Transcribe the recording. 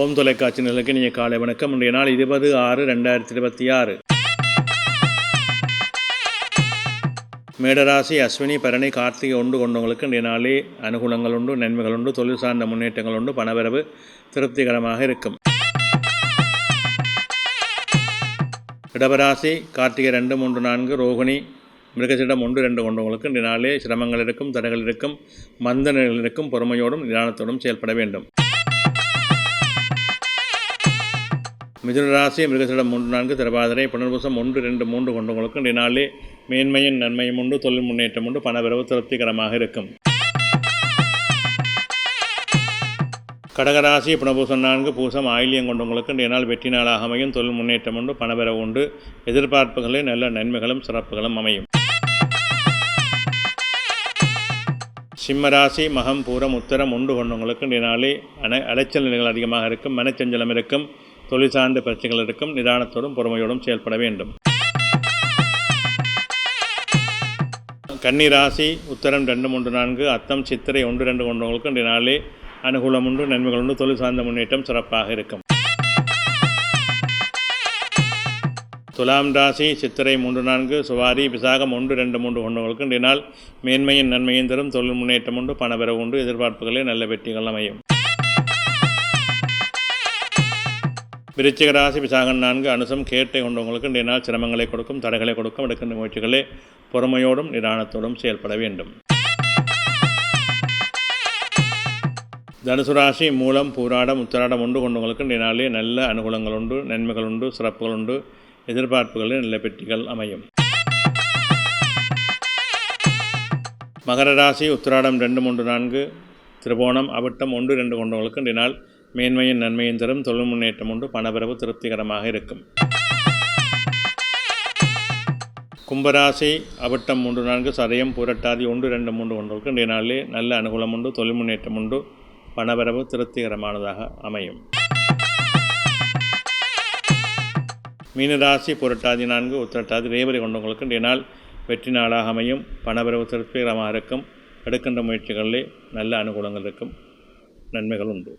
ஓம் தொலைக்காட்சி நிலைக்கு நீங்கள் காலை வணக்கம். இன்றைய நாள் 20/6/2026. மேடராசி அஸ்வினி பரணி கார்த்திகை ஒன்று கொண்டவங்களுக்கு இன்றைய நாளே அனுகூலங்கள் உண்டு, நன்மைகள் உண்டு, தொழில் சார்ந்த முன்னேற்றங்கள் உண்டு, பணவரவு திருப்திகரமாக இருக்கும். இடபராசி கார்த்திகை 2, 3, 4, ரோகிணி மிருகசிடம் 1, 2 கொண்டவங்களுக்கு இன்றைய நாளே சிரமங்கள் இருக்கும், தடைகள் இருக்கும், மந்த நிலைகள் இருக்கும், பொறுமையோடும் நிதானத்தோடும் செயல்பட வேண்டும். மிதுன ராசி மிருகசிடம் 3, 4, திருவாதிரை புனர்பூசம் 1, 2, 3 கொண்டவங்களுக்கு இன்றைய நாளே மேன்மையும் நன்மையும் உண்டு, தொழில் முன்னேற்றம் உண்டு, பணவரவு திருப்திகரமாக இருக்கும். கடகராசி புனர்பூசம் 4, பூசம் ஆயில்யம் கொண்டவங்களுக்கு இன்றைய நாள் வெற்றி நாளாக அமையும், தொழில் முன்னேற்றம் உண்டு, பணவரவு உண்டு, எதிர்பார்ப்புகளில் நல்ல நன்மைகளும் சிறப்புகளும் அமையும். சிம்மராசி மகம் பூரம் உத்தரம் 1 கொண்டவங்களுக்கு இன்றைய நாளே அலைச்சல் நிலைகள் அதிகமாக இருக்கும், மனச்சஞ்சலம் இருக்கும், தொழில் சார்ந்த பிரச்சனைகள் இருக்கும், நிதானத்தோடும் பொறுமையோடும் செயல்பட வேண்டும். கன்னிராசி உத்தரம் 2, 3, 4, அத்தம் சித்திரை 1, 2 கொண்டவங்களுக்கு இன்றைய நாளே அனுகூலம் உண்டு, நன்மைகள் உண்டு, தொழில் சார்ந்த முன்னேற்றம் சிறப்பாக இருக்கும். துலாம் ராசி சித்திரை 3, 4, சுவாரி விசாகம் 1, 2, 3 கொண்டவங்களுக்கு இன்றைய நாள் மேன்மையின் நன்மையும் தரும், தொழில் முன்னேற்றம் உண்டு, பணவரவு உண்டு, எதிர்பார்ப்புகளே நல்ல வெற்றிகள் அமையும். விருச்சிக ராசி விசாகம் 4, அனுசம் கேட்டை கொண்டவங்களுக்கு இன்றைய நாள் சிரமங்களை கொடுக்கும், தடைகளை கொடுக்கும், எடுக்கின்ற முயற்சிகளே பொறுமையோடும் நிதானத்தோடும் செயல்பட வேண்டும். தனுசு ராசி மூலம் பூராடம் உத்திராடம் 1 கொண்டவங்களுக்கு இன்றைய நாளே நல்ல அனுகூலங்கள் உண்டு, நன்மைகள் உண்டு, சிறப்புகள் உண்டு, எதிர்பார்ப்புகளில் நல்ல வெற்றிகள் அமையும். மகர ராசி உத்திராடம் 2, 3, 4, திருவோணம் அவிட்டம் 1, 2 கொண்டவங்களுக்கு இன்றைய நாள் மேன்மையின் நன்மையும் தரும், தொழில் முன்னேற்றம் உண்டு, பணவரவு திருப்திகரமாக இருக்கும். கும்பராசி அவிட்டம் 3, 4, சதயம் பூரட்டாதி 1, 2, 3 கொண்டவர்களுக்கு இன்றைய நாளிலே நல்ல அனுகூலம் உண்டு, தொழில் முன்னேற்றம் உண்டு, பணவரவு திருப்திகரமானதாக அமையும். மீனராசி புரட்டாதி 4, உத்திரட்டாதி ரேவதி கொண்டவங்களுக்கு இன்றைய நாள் வெற்றி நாளாக அமையும், பணவரவு திருப்திகரமாக இருக்கும், எடுக்கின்ற முயற்சிகளிலே நல்ல அனுகூலங்கள் இருக்கும், நன்மைகள் உண்டு.